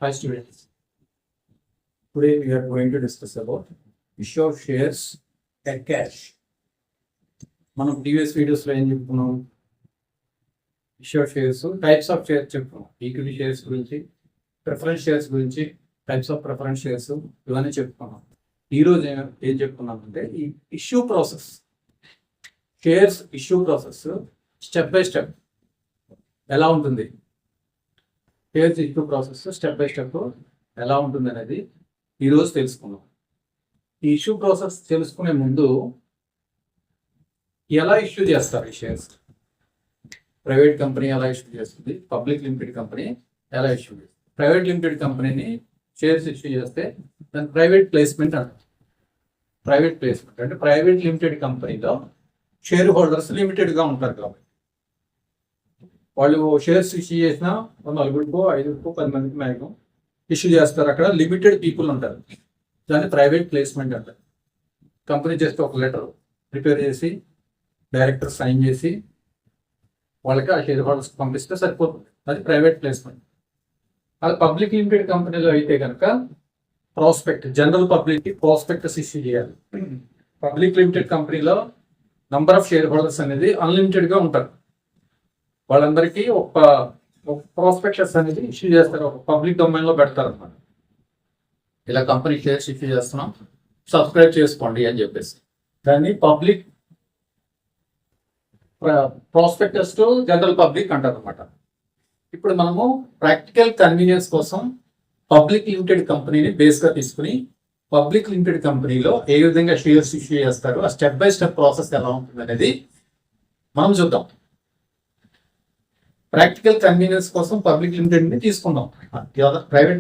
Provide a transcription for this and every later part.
Hi students, today we are going to discuss about issue of shares at cash. మనం previous వీడియోస్లో ఏం చెప్పుకున్నాం? Issue of shares, types of shares చెప్పుకున్నాం. Equity shares గురించి, preference shares గురించి, types of preference shares ఇవన్నీ చెప్పుకున్నాం. ఈరోజు ఏం చెప్పుకున్నామంటే ఈ issue process, shares issue process step by step ఎలా ఉంటుంది, shares issue process step by step ఎలా ఉంటుంది అనేది ఈరోజు తెలుసుకుందాం. ఈ ఇష్యూ ప్రాసెస్ తెలుసుకునే ముందు ఎలా ఇష్యూ చేస్తారు ఈ షేర్స్, ప్రైవేట్ కంపెనీ ఎలా ఇష్యూ చేస్తుంది, పబ్లిక్ లిమిటెడ్ కంపెనీ ఎలా ఇష్యూ చేస్తుంది. ప్రైవేట్ లిమిటెడ్ కంపెనీని షేర్స్ ఇష్యూ చేస్తే దాన్ని ప్రైవేట్ ప్లేస్మెంట్ అంటారు. ప్రైవేట్ ప్లేస్మెంట్ అంటే ప్రైవేట్ లిమిటెడ్ కంపెనీలో షేర్ హోల్డర్స్ లిమిటెడ్గా ఉంటారు కాబట్టి వాళ్ళు షేర్స్ ఇష్యూ చేసిన 4 5 10 మందికి మ్యాక్సిమం ఇష్యూ చేస్తారు. అక్కడ లిమిటెడ్ పీపుల్ ఉంటారు, దాన్ని ప్రైవేట్ ప్లేస్మెంట్ అంటారు. కంపెనీ జస్ట్ ఒక లెటర్ ప్రిపేర్ చేసి డైరెక్టర్ సైన్ చేసి వాళ్ళకి ఆ షేర్ హోల్డర్స్కి పంపిస్తే సరిపోతుంది, అది ప్రైవేట్ ప్లేస్మెంట్. అది పబ్లిక్ లిమిటెడ్ కంపెనీలో అయితే కనుక ప్రాస్పెక్ట్, జనరల్ పబ్లిక్కి ప్రాస్పెక్టస్ ఇష్యూ చేయాలి. పబ్లిక్ లిమిటెడ్ కంపెనీలో నంబర్ ఆఫ్ షేర్ హోల్డర్స్ అనేది అన్లిమిటెడ్గా ఉంటారు. వాళ్ళందరికీ ఒక ప్రాస్పెక్టస్ అనేది ఇష్యూ చేస్తారు, ఒక పబ్లిక్ డొమైన్లో పెడతారు అన్నమాట. ఇలా కంపెనీ షేర్స్ ఇష్యూ చేస్తున్నాం, సబ్స్క్రైబ్ చేసుకోండి అని చెప్పేసి దాన్ని public prospectus to general public అంటారు అనమాట. ఇప్పుడు మనము ప్రాక్టికల్ కన్వీనియన్స్ కోసం పబ్లిక్ లిమిటెడ్ కంపెనీని బేస్గా తీసుకుని పబ్లిక్ లిమిటెడ్ కంపెనీలో ఏ విధంగా షేర్స్ ఇష్యూ చేస్తారు, ఆ స్టెప్ బై స్టెప్ ప్రాసెస్ ఎలా ఉంటుంది అనేది మనం చూద్దాం. ప్రాక్టికల్ కన్వీనియన్స్ కోసం పబ్లిక్ లిమిటెడ్ ని తీసుకుందాం. ప్రైవేట్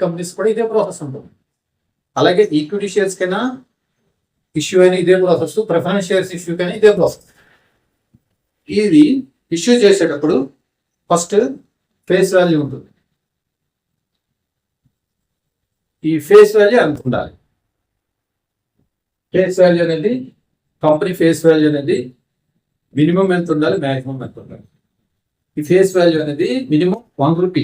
కంపెనీస్ కూడా ఇదే ప్రాసెస్ ఉంటుంది. అలాగే ఈక్విటీ షేర్స్ కైనా ఇష్యూ అయినా ఇదే ప్రాసెస్, ప్రిఫరెన్స్ షేర్స్ ఇష్యూ కైనా ఇదే ప్రాసెస్. ఇది ఇష్యూ చేసేటప్పుడు ఫస్ట్ ఫేస్ వాల్యూ ఉంటుంది. ఈ ఫేస్ వాల్యూ ఎంత ఉండాలి? ఫేస్ వాల్యూ అనేది, కంపెనీ ఫేస్ వాల్యూ అనేది మినిమం ఎంత ఉండాలి, మ్యాక్సిమం ఎంత ఉండాలి. ఈ ఫేస్ వాల్యూ అనేది minimum 1 rupee,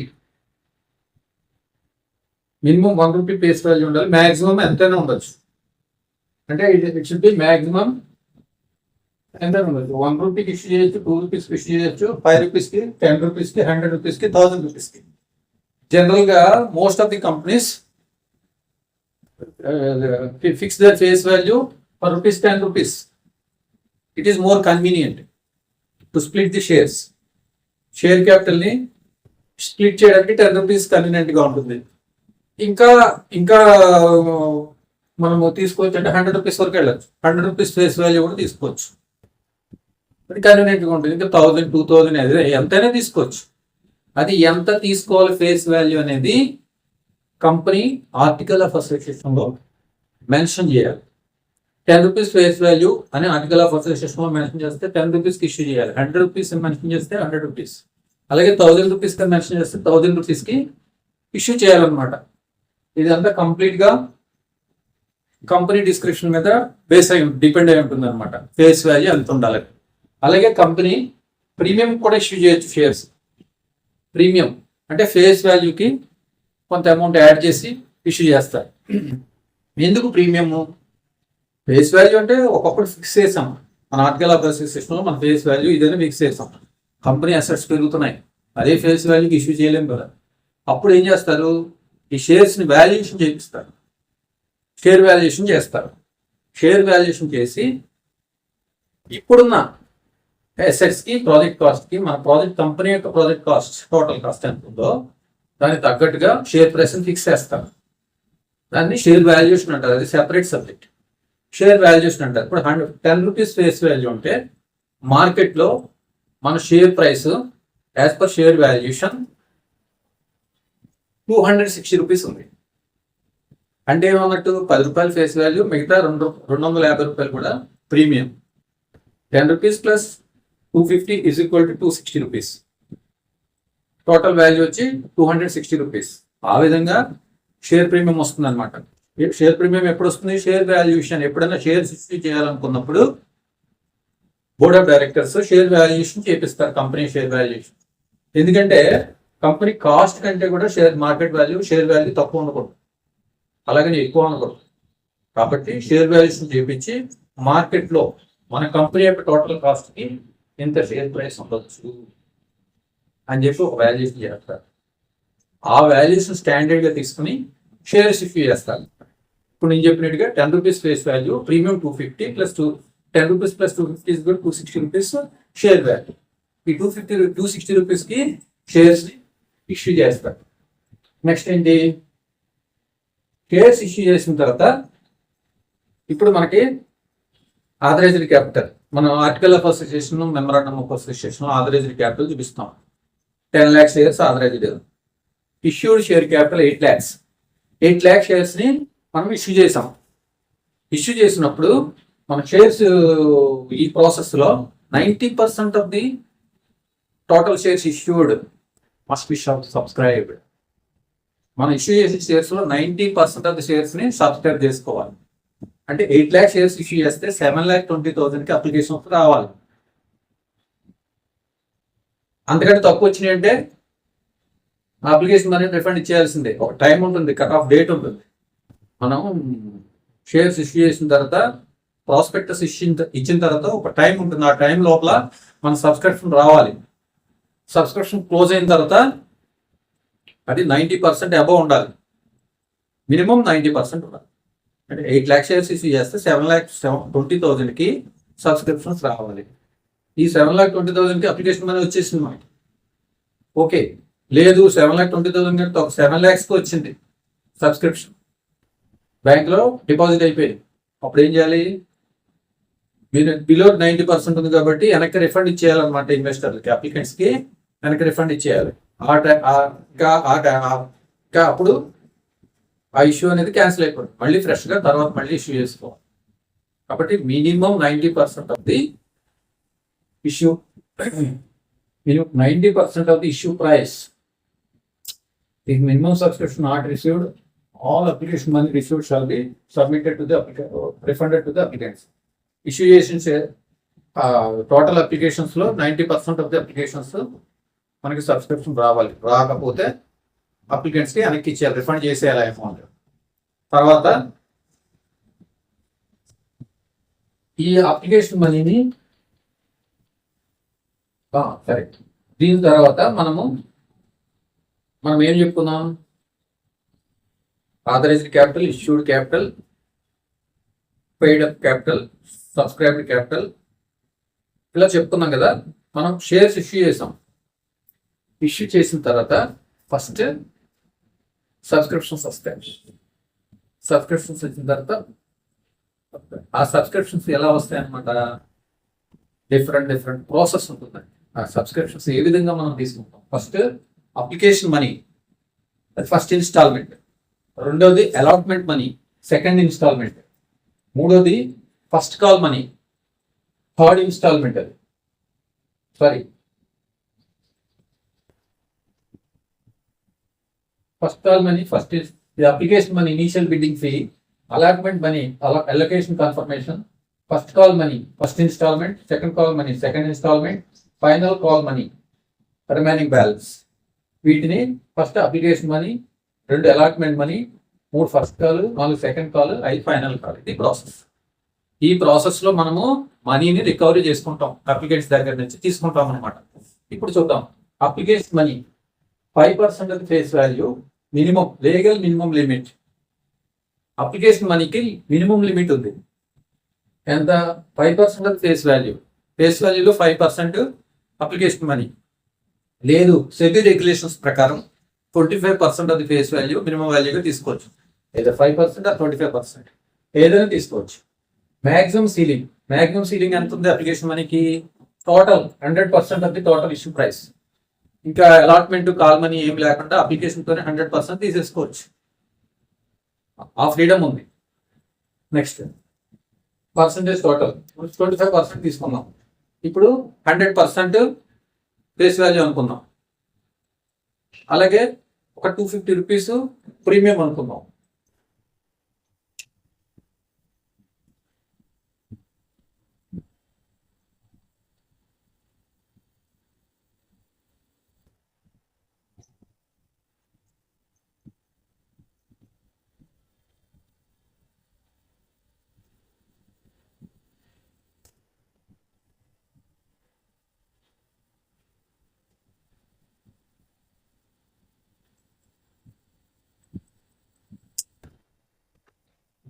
minimum 1 rupee face value ఉండాలి. మ్యాక్సిమం ఎంతైనా ఉండొచ్చు, అంటే ఇట్ షుడ్ బి మ్యాక్సిమం ఎంతైనా ఉండొచ్చు. 1 రూపీకి ఇష్యూ చేయొచ్చు, 2 రూపీస్కి ఇష్యూ చేయొచ్చు, 5 రూపీస్కి, 10 రూపీస్కి, 100 రూపీస్కి, 1000 రూపీస్కి. జనరల్గా most of the companies fix there face value for rupees 10 rupees. It is more convenient to split the shares. Share క్యాపిటల్ని స్ప్లిట్ చేయడానికి 10 రూపీస్ కన్వీనియంట్గా ఉంటుంది. ఇంకా ఇంకా మనము తీసుకోవచ్చు అంటే 100 రూపీస్ వరకు వెళ్ళచ్చు. 100 రూపీస్ ఫేస్ వాల్యూ కూడా తీసుకోవచ్చు, అది కన్వీనియంట్గా ఉంటుంది. ఇంకా 1000 2000 అనేది ఎంతైనా తీసుకోవచ్చు. అది ఎంత తీసుకోవాలి ఫేస్ వాల్యూ అనేది కంపెనీ ఆర్టికల్ ఆఫ్ అసోసియేషన్లో మెన్షన్ చేయాలి. 10 రూపీస్ ఫేస్ వాల్యూ అని ఆర్టికల్ ఆఫ్ అసోసియేషన్లో మెన్షన్ చేస్తే 10 రూపీస్కి ఇష్యూ చేయాలి. 100 రూపీస్ మెన్షన్ చేస్తే 100 రూపీస్, అలాగే 1000 రూపీస్ మెన్షన్ చేస్తే 1000 రూపీస్కి ఇష్యూ చేయాలన్నమాట. ఇదంతా కంప్లీట్గా కంపెనీ డిస్క్రిప్షన్ మీద బేస్ అయి డిపెండ్ అయి ఉంటుంది అనమాట, ఫేస్ వాల్యూ ఎంత ఉండాలి. అలాగే కంపెనీ ప్రీమియం కూడా ఇష్యూ చేయొచ్చు. షేర్స్ ప్రీమియం అంటే ఫేస్ వాల్యూకి కొంత అమౌంట్ యాడ్ చేసి ఇష్యూ చేస్తారు. ఎందుకు ప్రీమియము? ఫేస్ వాల్యూ అంటే ఒకప్పుడు ఫిక్స్ చేసాం, మన ఆర్టికల్ ఆఫ్ అసోసియేషన్లో మన ఫేస్ వాల్యూ ఇదైనా ఫిక్స్ చేసాం. కంపెనీ అసెట్స్ పెరుగుతున్నాయి, అదే ఫేస్ వాల్యూకి ఇష్యూ చేయలేము కదా. అప్పుడు ఏం చేస్తారు, ఈ షేర్స్ని వాల్యుయేషన్ చేపిస్తారు, షేర్ వాల్యుయేషన్ చేస్తారు. షేర్ వాల్యుయేషన్ చేసి ఇప్పుడున్న అసెట్స్కి, ప్రాజెక్ట్ కాస్ట్కి, మన ప్రాజెక్ట్ కంపెనీ యొక్క ప్రాజెక్ట్ కాస్ట్, టోటల్ కాస్ట్ ఎంత ఉందో దానికి తగ్గట్టుగా షేర్ ప్రైస్ని ఫిక్స్ చేస్తారు. దాన్ని షేర్ వాల్యుయేషన్ అంటారు, అది సెపరేట్ సబ్జెక్ట్. షేర్ వాల్యుయేషన్ అంటారు. ఇప్పుడు 10 రూపీస్ ఫేస్ వాల్యూ ఉంటే మార్కెట్లో మన share price as per share valuation 260 rupees ఉంది. అంటే ఏమన్నట్టు 10 రూపాయలు ఫేస్ వాల్యూ, మిగతా 250 రూపాయలు కూడా premium. 10 rupees plus 250 is equal to 260 rupees. Total value వచ్చి 260 రూపీస్. ఆ విధంగా షేర్ ప్రీమియం వస్తుంది అనమాట. షేర్ ప్రీమియం ఎప్పుడు వస్తుంది? షేర్ వాల్యుయేషన్ ఎప్పుడైనా షేర్స్ ఇష్యూ చేయాలనుకున్నప్పుడు board of directors share valuation చేపిస్తారు, కంపెనీ షేర్ వాల్యుయేషన్. ఎందుకంటే కంపెనీ కాస్ట్ కంటే కూడా share market value share value తక్కువ ఉండకూడదు, అలాగని ఎక్కువ ఉండకూడదు. కాబట్టి షేర్ వాల్యూషన్ చేపించి మార్కెట్లో మన కంపెనీ యొక్క టోటల్ కాస్ట్కి ఇంత షేర్ ప్రైస్ ఉండొచ్చు అని చెప్పి ఒక వాల్యుయేషన్ చేస్తారు. ఆ వాల్యుయేషన్ స్టాండర్డ్గా తీసుకుని షేర్స్ ఇష్యూ చేస్తారు. ఇప్పుడు నేను చెప్పినట్టుగా 10 rupees face value, premium 250 plus 10 rupees plus 250 కూడా 260 రూపీస్ షేర్ వాల్యూ. ఈ 260 రూపీస్కి షేర్స్ని ఇష్యూ చేస్తారు. నెక్స్ట్ ఏంటి, షేర్స్ ఇష్యూ చేసిన తర్వాత ఇప్పుడు మనకి ఆథరైజ్డ్ క్యాపిటల్, మనం article of association, memorandum of association authorised capital చూపిస్తాం. 10 lakh shares authorised. Issued share capital 8 lakhs. 8 lakh షేర్స్ని మనం ఇష్యూ చేసాం. ఇష్యూ చేసినప్పుడు మన షేర్స్ ఈ ప్రాసెస్లో 90% of the total shares issued must be subscribed. మనం ఇష్యూ చేసిన షేర్స్లో 90% ఆఫ్ ది షేర్స్ని సబ్స్క్రైబ్ చేసుకోవాలి. అంటే 8 lakh షేర్స్ ఇష్యూ చేస్తే 7,20,000కి అప్లికేషన్స్ రావాలి. అంతకంటే తక్కువ వచ్చినాయి అంటే అప్లికేషన్ అనేది రిఫండ్ ఇచ్చేయాల్సిందే. ఒక టైం ఉంటుంది, కట్ ఆఫ్ డేట్ ఉంటుంది. మనం షేర్స్ ఇష్యూ చేసిన తర్వాత, ప్రాస్పెక్టస్ ఇచ్చిన తర్వాత ఒక టైం ఉంటుంది. ఆ టైం లోపల మన సబ్స్క్రిప్షన్ రావాలి. సబ్స్క్రిప్షన్ క్లోజ్ అయిన తర్వాత అది 90% అబవ్ ఉండాలి, మినిమం 90% ఉండాలి. అంటే 8 lakh షేర్స్ ఇష్యూ చేస్తే 7,20,000కి సబ్స్క్రిప్షన్స్ రావాలి. ఈ 7,20,000కి అప్లికేషన్ మనీ వచ్చేసింది మనకి. ఓకే, లేదు 7,20,000 కంటే ఒక 7 lakhsకి వచ్చింది సబ్స్క్రిప్షన్, బ్యాంక్లో డిపాజిట్ అయిపోయింది. అప్పుడు ఏం చేయాలి, మీరు బిలో 90% ఉంది కాబట్టి వెనక్కి రిఫండ్ ఇచ్చేయాలన్నమాట. ఇన్వెస్టర్లకి, అప్లికెంట్స్కి వెనక్కి రిఫండ్ ఇచ్చేయాలి. అప్పుడు ఆ ఇష్యూ అనేది క్యాన్సిల్ అయిపోతుంది. మళ్ళీ ఫ్రెష్గా తర్వాత మళ్ళీ ఇష్యూ చేసుకోవాలి. కాబట్టి minimum 90% of the issue, minimum 90% of the issue price. The minimum subscription not received, all application money received shall be submitted to the refunded to the applicants. Issuations, total applications లో 90% of the applications మనకి subscription రావాలి. రాకపోతే అప్లికెంట్స్కి వెనక్కి ఇచ్చేయాలి, refund చేసేయాలి amount. తర్వాత ఈ application మనీని కరెక్ట్. దీని తర్వాత మనం ఏం చెప్పుకున్నాం, authorised capital, issued capital, paid up capital, subscribed capital, ఇలా చెప్పుకున్నాం కదా. మనం షేర్స్ ఇష్యూ చేసాం. ఇష్యూ చేసిన తర్వాత ఫస్ట్ సబ్స్క్రిప్షన్స్ వస్తాయి. సబ్స్క్రిప్షన్స్ వచ్చిన తర్వాత ఆ సబ్స్క్రిప్షన్స్ ఎలా వస్తాయి అన్నమాట, డిఫరెంట్ ప్రాసెస్ ఉంటుంది. ఆ సబ్స్క్రిప్షన్స్ ఏ విధంగా మనం తీసుకుంటాం, ఫస్ట్ అప్లికేషన్ మనీ, అది ఫస్ట్ ఇన్స్టాల్మెంట్. రెండోది అలాట్మెంట్ మనీ, సెకండ్ ఇన్స్టాల్మెంట్. మూడోది first call money, third installment. అది first call money, first application money, initial bidding fee, allotment money, allocation confirmation, first call money, first installment, second call money, second installment, final call money, remaining balance. వీటిని first application money, 2 allotment money, 3 first call, 4 second call, 5 final call. ఇది process. ఈ ప్రాసెస్లో మనము మనీని recovery చేసుకుంటాం, applicants దగ్గర నుంచి తీసుకుంటాం అనమాట. ఇప్పుడు చూద్దాం. Application money 5% of face value, minimum legal minimum limit. Application మనీకి మినిమం లిమిట్ ఉంది. ఎంత? 5% ఆఫ్ ఫేస్ వాల్యూ. ఫేస్ వాల్యూలో 5% అప్లికేషన్ మనీ. లేదు, సెబీ రెగ్యులేషన్స్ ప్రకారం 25% of the face value minimum వాల్యూగా తీసుకోవచ్చు. లేదా 5% ఆర్ 25%, ఏదైనా తీసుకోవచ్చు. మ్యాక్సిమం సీలింగ్ ఎంత ఉంది అప్లికేషన్ మనీకి? Total 100% of the total issue price. ఇంకా అలాట్మెంట్, కాల్ మనీ ఏమి లేకుండా అప్లికేషన్తోనే 100% తీసేసుకోవచ్చు. ఆ ఫ్రీడమ్ ఉంది. నెక్స్ట్ పర్సంటేజ్ టోటల్ 25% తీసుకున్నాం. ఇప్పుడు 100% ఫేస్ వాల్యూ అనుకుందాం. అలాగే ఒక 250 రూపీస్ ప్రీమియం అనుకుందాం.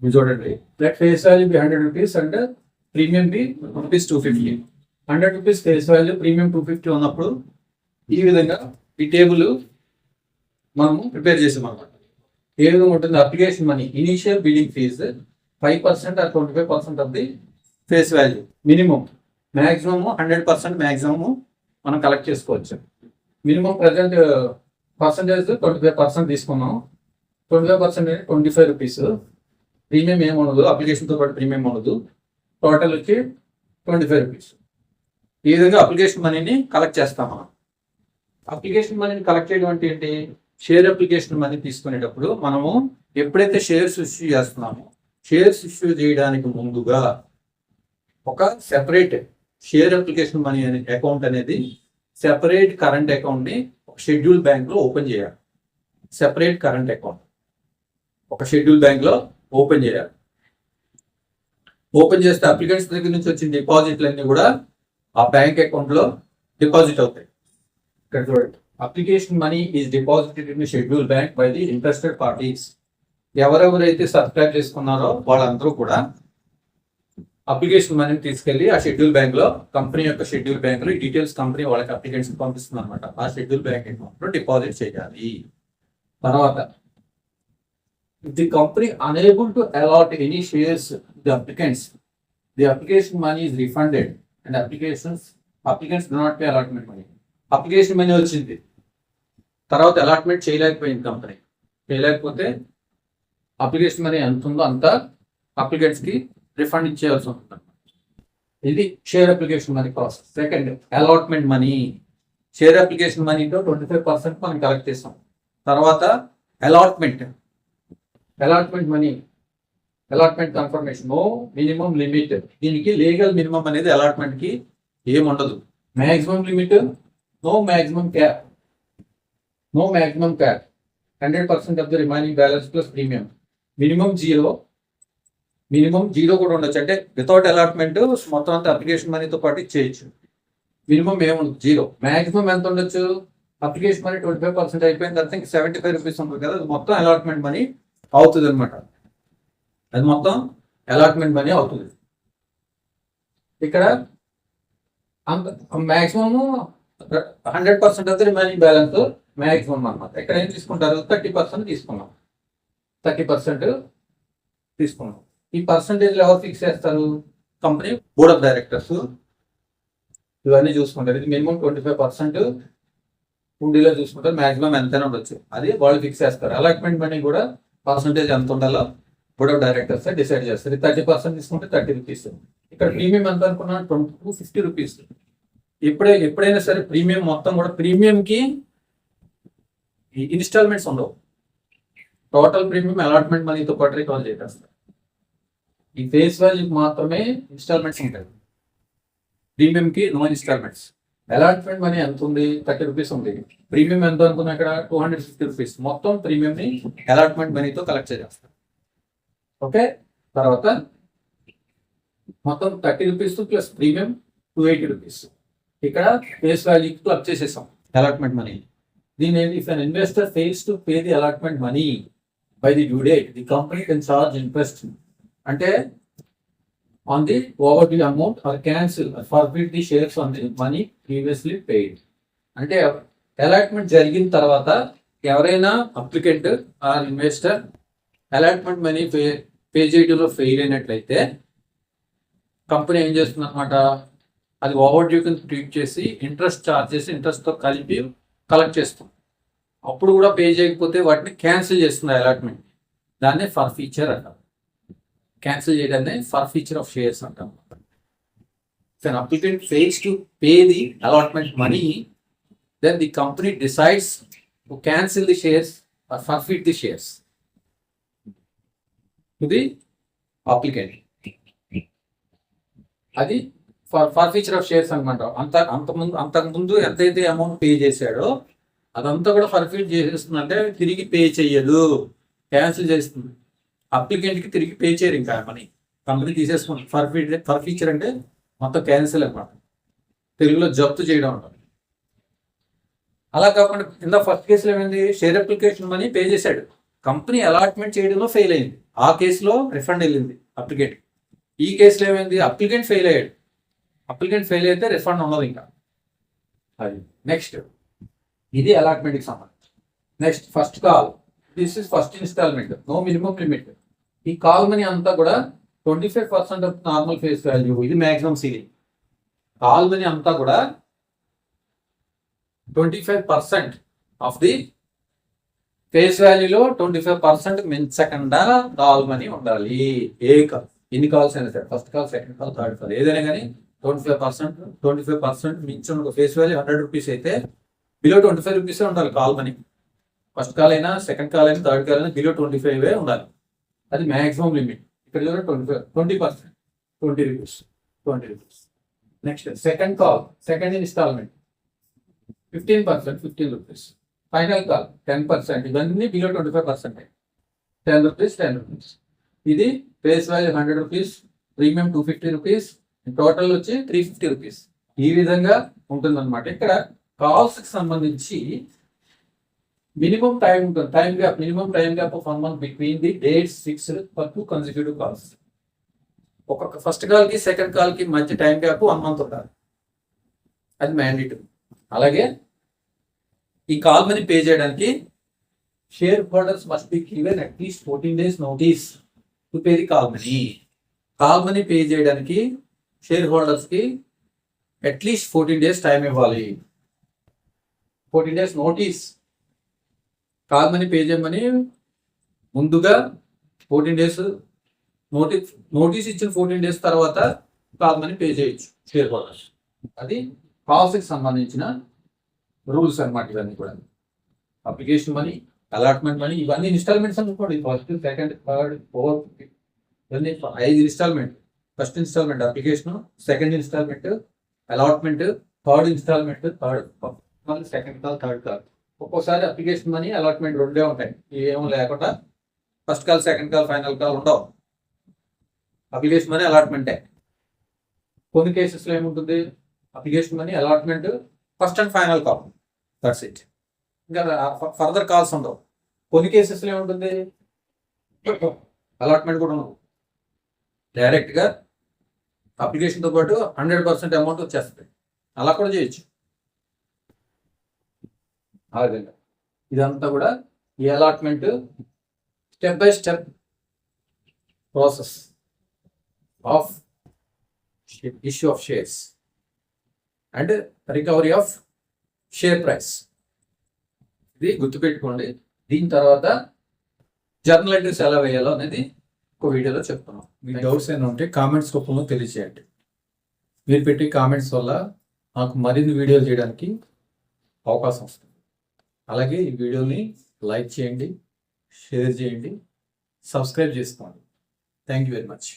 ఇది చూడండి, that face value be 100 rupees and premium be rupees 250. 100 rupees face value, premium 250 ఉన్నప్పుడు ఈ విధంగా ఈ టేబుల్ మనము ప్రిపేర్ చేసాం అనమాట. ఏ విధంగా ఉంటుంది? Application money initial building fees 5% or 25% of the face value, minimum, maximum 100% maximum మనం కలెక్ట్ చేసుకోవచ్చు. మినిమం ప్రజెంట్ పర్సంటేజ్ 25% తీసుకున్నాం. 25% అంటే 25 రూపీస్. ప్రీమియం ఏమి ఉండదు, అప్లికేషన్తో పాటు ప్రీమియం ఉండదు. టోటల్ వచ్చి 25 రూపీస్. ఈ విధంగా అప్లికేషన్ మనీని కలెక్ట్ చేస్తాం మనం. అప్లికేషన్ మనీని కలెక్ట్ చేయడం అంటే ఏంటి? షేర్ అప్లికేషన్ మనీ తీసుకునేటప్పుడు మనము ఎప్పుడైతే షేర్స్ ఇష్యూ చేస్తున్నామో, షేర్స్ ఇష్యూ చేయడానికి ముందుగా ఒక సెపరేట్ షేర్ అప్లికేషన్ మనీ అనే అకౌంట్ అనేది సెపరేట్ కరెంట్ అకౌంట్ని ఒక షెడ్యూల్ బ్యాంక్లో ఓపెన్ చేయాలి. సెపరేట్ కరెంట్ అకౌంట్ ఒక షెడ్యూల్ బ్యాంక్లో ఓపెన్ చేయాలి. ఓపెన్ చేస్తే అప్లికెంట్స్ దగ్గర నుంచి వచ్చిన డిపాజిట్లన్నీ కూడా ఆ బ్యాంక్ అకౌంట్లో డిపాజిట్ అవుతాయి. ఇక్కడ చూడండి, application money is deposited in schedule bank by the interested parties. ఎవరెవరైతే సబ్స్క్రైబ్ చేసుకున్నారో వాళ్ళందరూ కూడా అప్లికేషన్ మనీని తీసుకెళ్లి ఆ షెడ్యూల్ బ్యాంక్ లో, కంపెనీ యొక్క షెడ్యూల్ బ్యాంక్ లో ఈ డీటెయిల్స్ కంపెనీ వాళ్ళకి అప్లికెంట్స్ పంపిస్తుంది అనమాట. ఆ షెడ్యూల్ బ్యాంక్ అకౌంట్ లో డిపాజిట్ చేయాలి. తర్వాత the company enable to allot any shares the applicants, the application money is refunded and applicants do not pay allotment money. Application money వచ్చింది, తర్వాత అలాట్మెంట్ చేయలేకపోయింది కంపెనీ. చేయలేకపోతే అప్లికేషన్ మనీ ఎంత ఉందో అంత అప్లికెంట్స్ కి రిఫండ్ ఇచ్చేయాల్సి ఉంటుంది. ఇది share application money process. Second, allotment money. Share application మనీతో 25% మనం కలెక్ట్ చేస్తాం. తర్వాత allotment money, allotment confirmation, no minimum limit. దీనికి లీగల్ మినిమం అనేది అలాట్మెంట్ కి ఏముండదు. Maximum limit, no maximum cap. 100% of the remaining balance plus premium. Minimum zero కూడా ఉండొచ్చు. అంటే వితౌట్ అలాట్మెంట్ మొత్తం అంతా అప్లికేషన్ మనీతో పాటు చేయొచ్చు. మినిమం ఏముండదు, జీరో. మ్యాక్సిమం ఎంత ఉండొచ్చు? అప్లికేషన్ మనీ 25% అయిపోయిన తర్వాత 75 రూపీస్ ఉంటుంది కదా, అది మొత్తం అలాట్మెంట్ మనీ అవుతుంది అనమాట. అది మొత్తం అలాట్మెంట్ మనీ అవుతుంది. ఇక్కడ maximum 100% of the remaining balance maximum అనమాట. ఇక్కడ ఏం తీసుకుంటారు? 30% తీసుకున్నాం. 30% తీసుకున్నాం. ఈ పర్సంటేజ్ ఎవరు ఫిక్స్ చేస్తారు? కంపెనీ బోర్డ్ ఆఫ్ డైరెక్టర్స్ ఇవన్నీ చూసుకుంటారు. ఇది మినిమం 25% ఉండిలో చూసుకుంటారు. మాక్సిమం ఎంతైనా ఉండొచ్చు, అది వాళ్ళు ఫిక్స్ చేస్తారు. అలాట్మెంట్ మనీ కూడా పర్సంటేజ్ ఎంత ఉండాలో బోర్డ్ ఆఫ్ డైరెక్టర్స్ డిసైడ్ చేస్తారు. 30% తీసుకుంటే 30 రూపీస్. ఇక్కడ ప్రీమియం ఎంత అనుకున్నా 250 రూపీస్. ఎప్పుడైనా సరే ప్రీమియం మొత్తం కూడా, ప్రీమియంకి ఇన్స్టాల్మెంట్స్ ఉండవు. టోటల్ ప్రీమియం అలాట్మెంట్ మనీతో పాటు రికవర్ చేస్తారు. ఈ ఫేస్ వాల్యూకి మాత్రమే ఇన్స్టాల్మెంట్స్ ఉంటాయి. ప్రీమియంకి నో ఇన్స్టాల్మెంట్స్. అలాట్మెంట్ మనీ ఎంత ఉంది? 30 రూపీస్ ఉంది. ప్రీమియం ఎంత అనుకున్నా ఇక్కడ 250 రూపీస్. మొత్తం ప్రీమియంని అలాట్మెంట్ మనీతో కలెక్ట్ చేస్తారు. ఓకే, తర్వాత మొత్తం 30 రూపీస్ ప్లస్ ప్రీమియం 280 రూపీస్. ఇక్కడ ఫేస్ వాల్యూ క్లబ్ చేసేసాం అలాట్మెంట్ మనీ. దీని if an investor fails to pay the allotment money by the due date, the company can charge interest అంటే on the over due amount or cancel forfeit the shares on the money previously paid. అంటే allotment జరిగిన తర్వాత ఎవరైనా applicant or investor allotment money pay చేయడంలో fail అయినట్లయితే కంపెనీ ఏం చేస్తుంది అనమాట, అది ఓవర్ డ్యూ కింద ట్రీట్ చేసి ఇంట్రెస్ట్ చార్జ్ చేసి ఇంట్రెస్ట్తో కలిపి కలెక్ట్ చేస్తాం. అప్పుడు కూడా పే చేయకపోతే వాటిని క్యాన్సిల్ చేస్తుంది అలాట్మెంట్. దాన్నే ఫర్ ఫీచర్ అంటాం. క్యాన్సిల్ చేయడాన్ని ఫర్ ఫీచర్ ఆఫ్ షేర్స్ అంటాం. If an applicant fails to pay the allotment money, then the company decides to cancel the shares or forfeit the shares to the applicant. అది for feature of shares అనమాట. అంతకుముందు ఎంతైతే amount pay చేశాడో అదంతా కూడా ఫర్ఫీట్ చేసేస్తుంది. అంటే తిరిగి పే చెయ్యదు, క్యాన్సిల్ చేస్తుంది. అప్లికెంట్కి తిరిగి పే చేయరు ఇంకా మనీ, కంపెనీ తీసేసుకుంటుంది. ఫర్ ఫీచర్ అంటే మొత్తం క్యాన్సిల్ అనమాట, తెలుగులో జప్తు చేయడం అంటారు. అలా కాకుండా కింద ఫస్ట్ కేసులో ఏమైంది, షేర్ అప్లికేషన్ మనీ పే చేశాడు, కంపెనీ అలాట్మెంట్ చేయడంలో ఫెయిల్ అయింది, ఆ కేసులో రిఫండ్ వెళ్ళింది అప్లికెంట్. ఈ కేసులో ఏమైంది, అప్లికెంట్ ఫెయిల్ అయ్యాడు. అప్లికెంట్ ఫెయిల్ అయితే రిఫండ్ ఉండదు ఇంకా. అది నెక్స్ట్, ఇది అలాట్మెంట్కి సంబంధించి. Next first call, this is first instalment, no minimum limit. ఈ కాల్ మనీ అంతా కూడా 25% ఆఫ్ నార్మల్ ఫేస్ వాల్యూ, ఇది మ్యాక్సిమం సీలింగ్. కాల్ మనీ అంతా కూడా 25% ఆఫ్ ది ఫేస్ వాల్యూలో 25% మించకుండా కాల్ మనీ ఉండాలి. ఎన్ని కాల్స్ అయినా సరే, first call, second call, third call, ఏదైనా కానీ 25% మించి ఒక ఫేస్ వాల్యూ 100 రూపీస్ అయితే బిలో 25 రూపీస్ ఉండాలి కాల్ మనీ. ఫస్ట్ కాల్ అయినా, సెకండ్ కాల్ అయినా, థర్డ్ కాల్ అయినా బిలో 25 ఉండాలి. అది మ్యాక్సిమం లిమిట్. ఇక్కడ 20%, 20 rupees. Next second call, second instalment 15%, 15 rupees. Final call 10%, ఇవన్నీ బిలో 25%. 10 rupees, 10 rupees. ఇది face value 100 rupees, premium 250 rupees, total వచ్చి 350 రూపీస్. ఈ విధంగా ఉంటుందన్నమాట. ఇక్కడ కాల్స్ కి సంబంధించి మినిమం టైం ఉంటుంది, minimum time gap of 1 month between the dates fixed for 2 consecutive calls. ఒక్కొక్క ఫస్ట్ కాల్ కి సెకండ్ కాల్ కి మధ్య టైం గ్యాప్ 1 month ఉండాలి, అది మ్యాండేటరీ. అలాగే ఈ కాల్ మనీ పే చేయడానికి share holders must be given at least 14 days notice to pay the call money. Call money pay చేయడానికి షేర్ హోల్డర్స్ కి అట్లీస్ట్ 14 days టైం ఇవ్వాలి. 14 days notice. Call money pay చేయమని ముందుగా 14 days నోటీస్ ఇచ్చిన 14 days తర్వాత call money pay చేయొచ్చు share holders. అది calls కి సంబంధించిన రూల్స్ అన్నమాట. ఇవన్నీ కూడా అప్లికేషన్ మనీ, అలాట్మెంట్ మనీ, ఇవన్నీ ఇన్స్టాల్మెంట్స్ అనుకోండి. ఫస్ట్, సెకండ్, థర్డ్, ఫోర్త్, ఇవన్నీ 5 installment. First installment application, second installment allotment, third installment, second call, third call. ఒక్కోసారి అప్లికేషన్ మనీ, అలాట్మెంట్ రెండే ఉంటాయి, ఏమో లేకుండా ఫస్ట్ కాల్, సెకండ్ కాల్, ఫైనల్ కాల్ ఉండవు. అప్లికేషన్ మనీ, అలాట్మెంటే. కొన్ని కేసెస్లో ఏముంటుంది, application money, allotment, first and final call, that's it. ఇంకా ఫర్దర్ కాల్స్ ఉండవు. కొన్ని కేసెస్లో ఏముంటుంది, అలాట్మెంట్ కూడా ఉండవు, డైరెక్ట్గా అప్లికేషన్తో పాటు 100% అమౌంట్ వచ్చేస్తుంది. అలా కూడా చేయొచ్చు. ఆ విధంగా ఇదంతా కూడా ఈ allotment step by step process of issue of shares and recovery of share price. ఇది గుర్తుపెట్టుకోండి. దీని తర్వాత జర్నల్ ఎంట్రీస్ ఎలా వేయాలో అనేది ఒక వీడియోలో చెప్తున్నాం. మీ డౌట్స్ ఏమైనా ఉంటే కామెంట్స్ రూపంలో తెలియజేయండి. మీరు పెట్టే కామెంట్స్ వల్ల నాకు మరిన్ని వీడియోలు చేయడానికి అవకాశం వస్తుంది. అలాగే ఈ వీడియోని లైక్ చేయండి, షేర్ చేయండి, సబ్స్క్రైబ్ చేసుకోండి. Thank you very much.